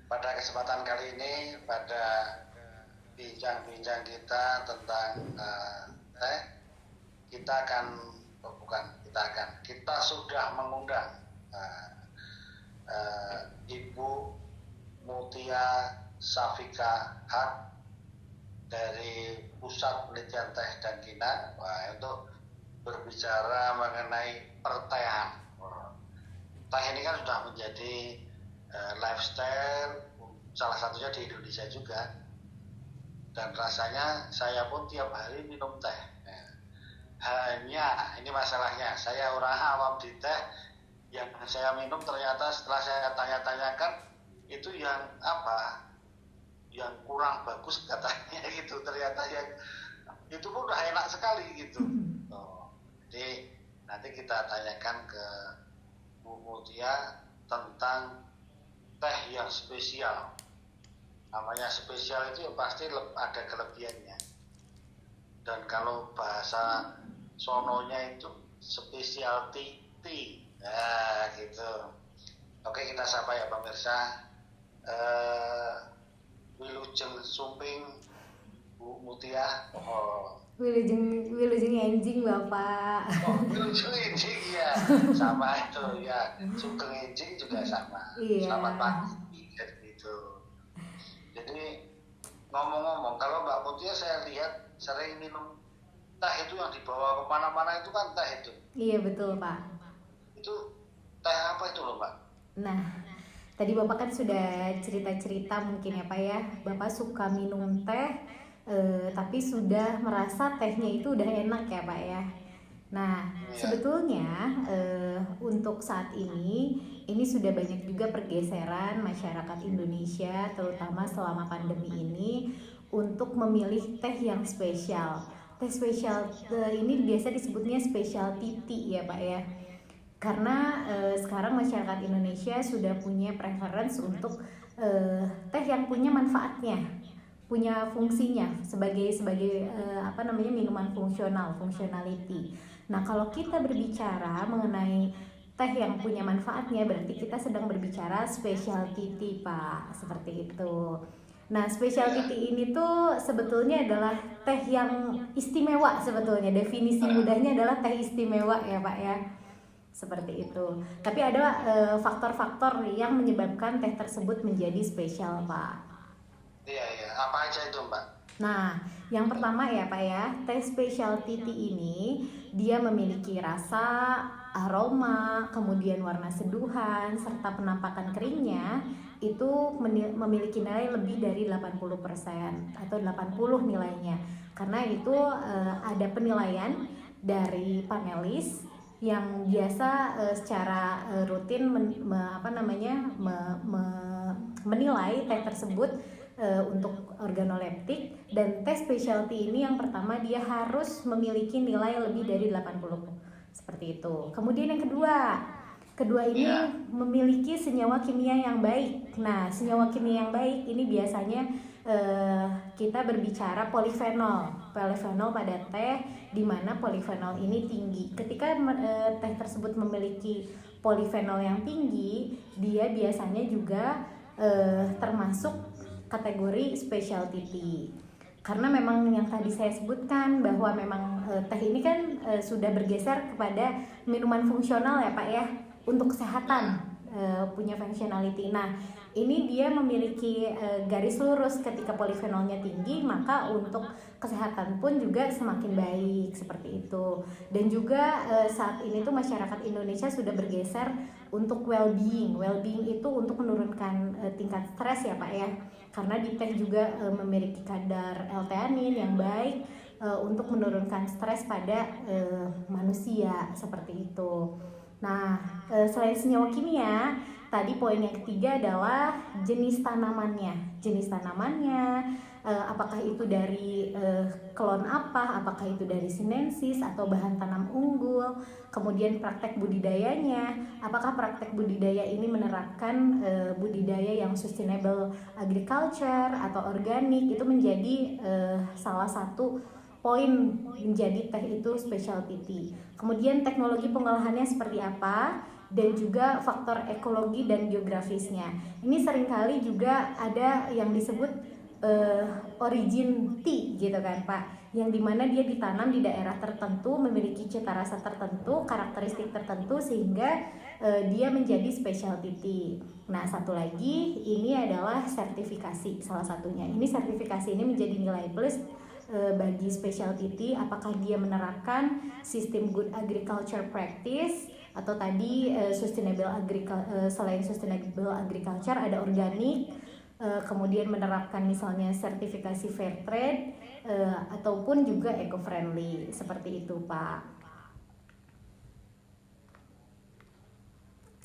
pada kesempatan kali ini, pada bincang-bincang kita tentang teh, kita akan, kita sudah mengundang uh, Ibu Mutia Safika Haq dari Pusat Penelitian Teh dan Kinan, untuk berbicara mengenai pertehan. Teh ini kan sudah menjadi lifestyle salah satunya di Indonesia juga, dan rasanya saya pun tiap hari minum teh. Hanya ini masalahnya, saya orang awam di teh, yang saya minum ternyata setelah saya tanya-tanyakan itu yang apa, yang kurang bagus katanya gitu, ternyata yang itu pun udah enak sekali gitu. Jadi nanti kita tanyakan ke Bu Mutia tentang teh yang spesial. Namanya spesial itu pasti ada kelebihannya. Dan kalau bahasa sononya itu specialty tea. Nah, gitu. Oke, kita sapa ya pemirsa. Wilujeng Sumping Bu Mutia. Wilujeng enjing Bapak. Wilujeng enjing ya. Sama itu ya. Sugeng enjing juga sama. Iya. Selamat pagi gitu. Jadi ngomong-ngomong, kalau Mbak Mutia saya lihat sering minum teh itu yang dibawa kemana-mana itu kan teh itu. Iya betul Pak. Itu teh apa itu loh Mbak? Nah, tadi Bapak kan sudah cerita-cerita mungkin ya Pak ya, Bapak suka minum teh, tapi sudah merasa tehnya itu udah enak ya Pak ya. Nah, sebetulnya untuk saat ini sudah banyak juga pergeseran masyarakat Indonesia, terutama selama pandemi ini, untuk memilih teh yang spesial. Teh spesial ini biasa disebutnya specialty tea ya Pak ya. Karena sekarang masyarakat Indonesia sudah punya preference untuk teh yang punya manfaatnya, punya fungsinya sebagai minuman fungsional, functionality. Nah, kalau kita berbicara mengenai teh yang punya manfaatnya, berarti kita sedang berbicara specialty tea, Pak, seperti itu. Nah, specialty tea ini tuh sebetulnya adalah teh yang istimewa sebetulnya. Definisi mudahnya adalah teh istimewa ya, Pak ya. Seperti itu. Tapi ada faktor-faktor yang menyebabkan teh tersebut menjadi spesial, Pak. Iya. Apa aja itu Mbak? Nah, yang pertama ya Pak ya, teh specialty tea ini dia memiliki rasa, aroma, kemudian warna seduhan, serta penampakan keringnya itu memiliki nilai lebih dari 80% atau 80 nilainya. Karena itu ada penilaian dari panelis yang biasa secara rutin menilai teh tersebut untuk organoleptik. Dan teh specialty ini yang pertama dia harus memiliki nilai lebih dari 80 seperti itu. Kemudian yang kedua ini memiliki senyawa kimia yang baik. Nah, senyawa kimia yang baik ini biasanya kita berbicara polifenol pada teh, di mana polifenol ini tinggi. Ketika teh tersebut memiliki polifenol yang tinggi, dia biasanya juga termasuk kategori specialty tea. Karena memang yang tadi saya sebutkan bahwa memang teh ini kan sudah bergeser kepada minuman fungsional ya Pak ya, untuk kesehatan, punya functionality. Nah, ini dia memiliki garis lurus, ketika polifenolnya tinggi maka untuk kesehatan pun juga semakin baik seperti itu. Dan juga saat ini tuh masyarakat Indonesia sudah bergeser untuk well-being itu untuk menurunkan tingkat stres ya Pak ya, karena di teh juga memiliki kadar L-theanin yang baik untuk menurunkan stres pada manusia seperti itu. Nah, selain senyawa kimia, tadi poin yang ketiga adalah jenis tanamannya. Apakah itu dari klon apakah itu dari sinensis atau bahan tanam unggul, kemudian praktek budidayanya, apakah praktek budidaya ini menerapkan budidaya yang sustainable agriculture atau organik, itu menjadi salah satu poin menjadi teh itu specialty tea. Kemudian teknologi pengolahannya seperti apa? dan juga faktor ekologi dan geografisnya. Ini seringkali juga ada yang disebut origin tea gitu kan Pak, yang dimana dia ditanam di daerah tertentu, memiliki cita rasa tertentu, karakteristik tertentu, sehingga dia menjadi specialty tea. Nah, satu lagi ini adalah sertifikasi salah satunya. Ini sertifikasi ini menjadi nilai plus bagi specialty tea, apakah dia menerapkan sistem good agriculture practice atau tadi selain sustainable agriculture ada organik, kemudian menerapkan misalnya sertifikasi fair trade, ataupun juga eco friendly, seperti itu Pak.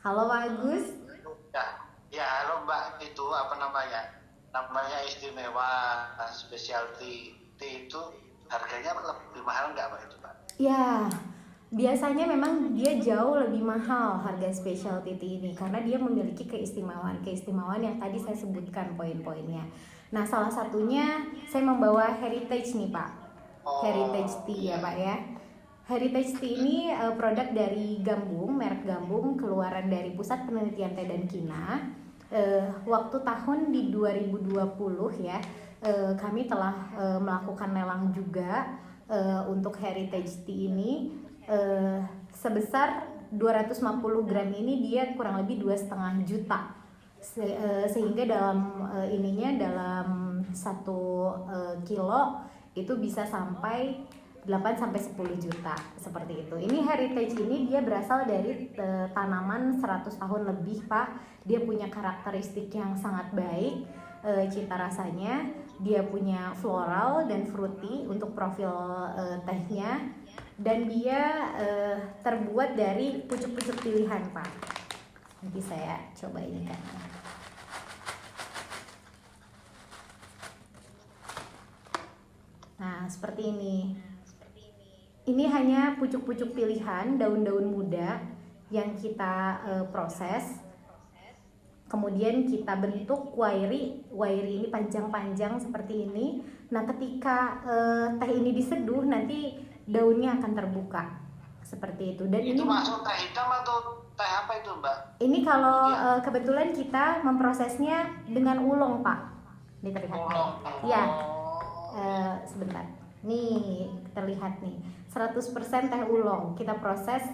Halo Pak Agus. Ya halo Mbak, itu apa namanya istimewa specialty tea itu harganya lebih mahal nggak Mbak itu Pak? Ya, biasanya memang dia jauh lebih mahal harga specialty tea ini karena dia memiliki keistimewaan yang tadi saya sebutkan poin-poinnya. Nah, salah satunya saya membawa heritage nih Pak. Heritage tea ya Pak ya. Heritage tea ini produk dari Gambung, merek Gambung, keluaran dari Pusat Penelitian Teh dan Kina. Waktu tahun di 2020 ya, kami telah melakukan lelang juga untuk heritage tea ini. Sebesar 250 gram ini dia kurang lebih 2,5 juta, sehingga dalam dalam 1 kilo itu bisa sampai 8-10 juta seperti itu. Ini heritage ini dia berasal dari tanaman 100 tahun lebih Pak. Dia punya karakteristik yang sangat baik, cita rasanya. Dia punya floral dan fruity untuk profil tehnya. Dan dia terbuat dari pucuk-pucuk pilihan Pak. Nanti saya coba ini kan. Nah seperti ini. Ini hanya pucuk-pucuk pilihan, daun-daun muda yang kita proses. Kemudian kita bentuk wairi ini panjang-panjang seperti ini. Nah ketika teh ini diseduh nanti daunnya akan terbuka seperti itu. Dan itu ini masuk teh hitam atau teh apa itu Mbak? Ini kalau kebetulan kita memprosesnya dengan ulong Pak. Diterlihat. Ulong. Ya. Sebentar. Nih terlihat nih 100% teh ulong kita proses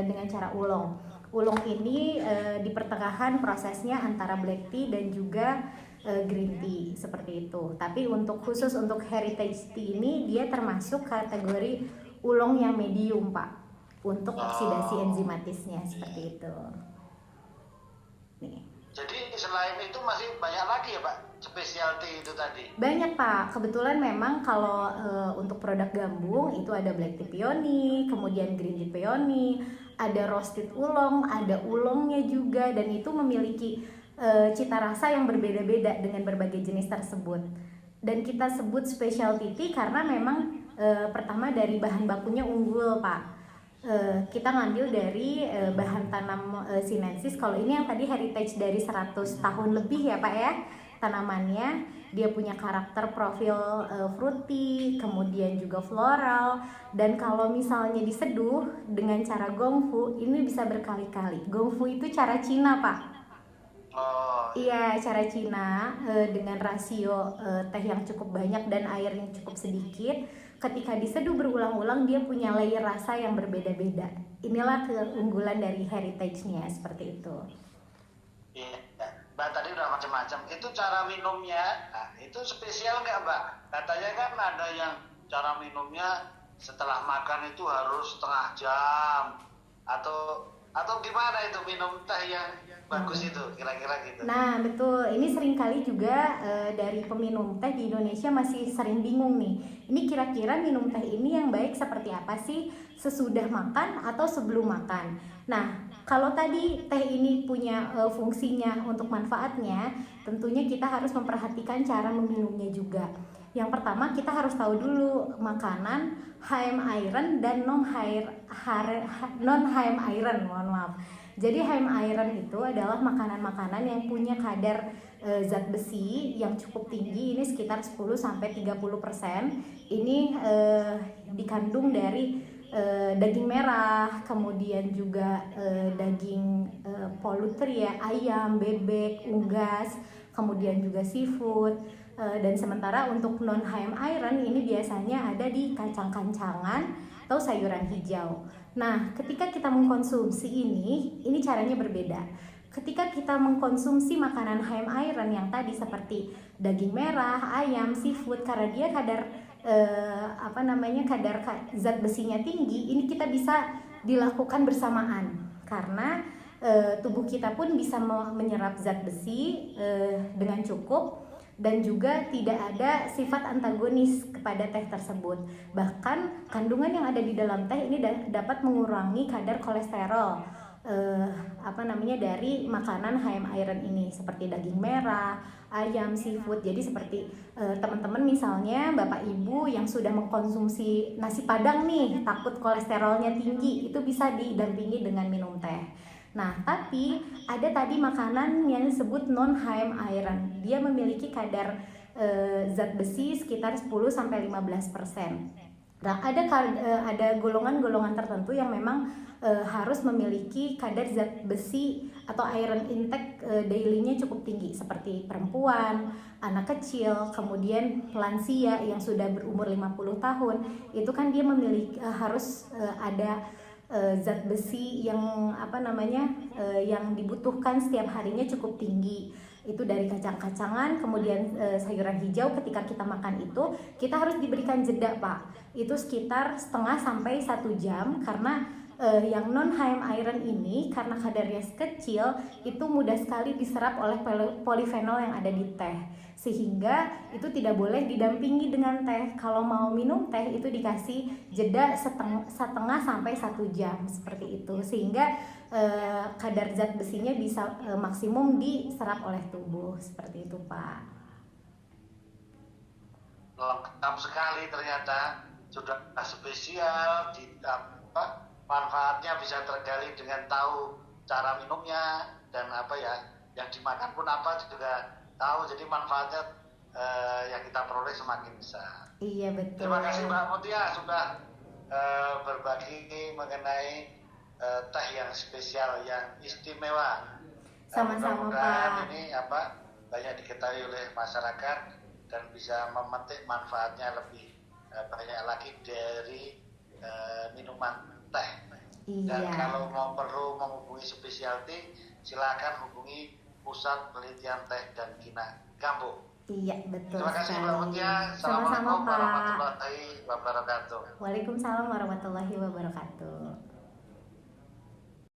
dengan cara ulong. Ulong ini di pertengahan prosesnya antara black tea dan juga green tea seperti itu. Tapi khusus untuk heritage tea ini dia termasuk kategori ulong yang medium Pak, untuk oksidasi enzimatisnya seperti itu. Nih. Jadi selain itu masih banyak lagi ya Pak specialty itu tadi? Banyak Pak, kebetulan memang kalau untuk produk Gambung itu ada black tea peony, kemudian green tea peony, ada roasted ulong, ada ulongnya juga, dan itu memiliki cita rasa yang berbeda-beda dengan berbagai jenis tersebut. Dan kita sebut specialty tea karena memang pertama dari bahan bakunya unggul Pak. Kita ngambil dari bahan tanam sinensis. Kalau ini yang tadi heritage dari 100 tahun lebih ya Pak ya tanamannya. Dia punya karakter profil fruity, kemudian juga floral. Dan kalau misalnya diseduh dengan cara gongfu, ini bisa berkali-kali. Gongfu itu cara Cina Pak. Iya, cara Cina dengan rasio teh yang cukup banyak dan air yang cukup sedikit. Ketika diseduh berulang-ulang dia punya layer rasa yang berbeda-beda. Inilah keunggulan dari heritage-nya seperti itu. Iya, Mbak tadi udah macam-macam. Itu cara minumnya, nah, itu spesial nggak Mbak? Katanya kan ada yang cara minumnya setelah makan itu harus setengah jam atau gimana itu minum teh yang bagus itu kira-kira gitu. Nah betul, ini seringkali juga dari peminum teh di Indonesia masih sering bingung nih. Ini kira-kira minum teh ini yang baik seperti apa sih? Sesudah makan atau sebelum makan? Nah kalau tadi teh ini punya fungsinya untuk manfaatnya, tentunya kita harus memperhatikan cara meminumnya juga. Yang pertama kita harus tahu dulu makanan high iron dan non high iron, mohon maaf. Jadi high iron itu adalah makanan-makanan yang punya kadar zat besi yang cukup tinggi, ini sekitar 10-30%. Ini dikandung dari daging merah, kemudian juga daging poultry ya, ayam, bebek, unggas, kemudian juga seafood. Dan sementara untuk non HM iron ini biasanya ada di kacang-kacangan atau sayuran hijau. Nah, ketika kita mengkonsumsi ini caranya berbeda. Ketika kita mengkonsumsi makanan HM iron yang tadi seperti daging merah, ayam, seafood, karena dia kadar kadar zat besinya tinggi, ini kita bisa dilakukan bersamaan karena tubuh kita pun bisa menyerap zat besi dengan cukup dan juga tidak ada sifat antagonis kepada teh tersebut. Bahkan kandungan yang ada di dalam teh ini dapat mengurangi kadar kolesterol dari makanan HM iron ini seperti daging merah, ayam, seafood. Jadi seperti teman-teman misalnya Bapak Ibu yang sudah mengkonsumsi nasi Padang nih, takut kolesterolnya tinggi, itu bisa didampingi dengan minum teh. Nah, tapi ada tadi makanan yang disebut non HM iron. Dia memiliki kadar zat besi sekitar 10-15%. Nah, ada golongan-golongan tertentu yang memang harus memiliki kadar zat besi atau iron intake daily-nya cukup tinggi, seperti perempuan, anak kecil, kemudian lansia yang sudah berumur 50 tahun. Itu kan dia memiliki harus ada zat besi yang yang dibutuhkan setiap harinya cukup tinggi. Itu dari kacang-kacangan, kemudian sayuran hijau. Ketika kita makan itu kita harus diberikan jeda, Pak. Itu sekitar setengah sampai 1 jam karena yang non HM iron ini karena kadarnya kecil itu mudah sekali diserap oleh polifenol yang ada di teh, sehingga itu tidak boleh didampingi dengan teh. Kalau mau minum teh itu dikasih jeda setengah sampai 1 jam seperti itu, sehingga kadar zat besinya bisa maksimum diserap oleh tubuh seperti itu, Pak. Lengkap sekali ternyata, sudah spesial manfaatnya bisa tergali dengan tahu cara minumnya dan yang dimakan pun apa juga tahu, jadi manfaatnya yang kita peroleh semakin besar. Iya, betul. Terima kasih Mbak Mutia sudah berbagi mengenai teh yang spesial, yang istimewa. Sama-sama, Pak. Ini banyak diketahui oleh masyarakat dan bisa memetik manfaatnya lebih banyak lagi dari minuman teh. Iya. Dan kalau perlu menghubungi Specialty, silakan hubungi Pusat Penelitian Teh dan Kina Gambuk. Iya, betul. Terima kasih Mbak Mutia. Sama-sama, Pak. Warahmatullahi wabarakatuh. Waalaikumsalam warahmatullahi wabarakatuh.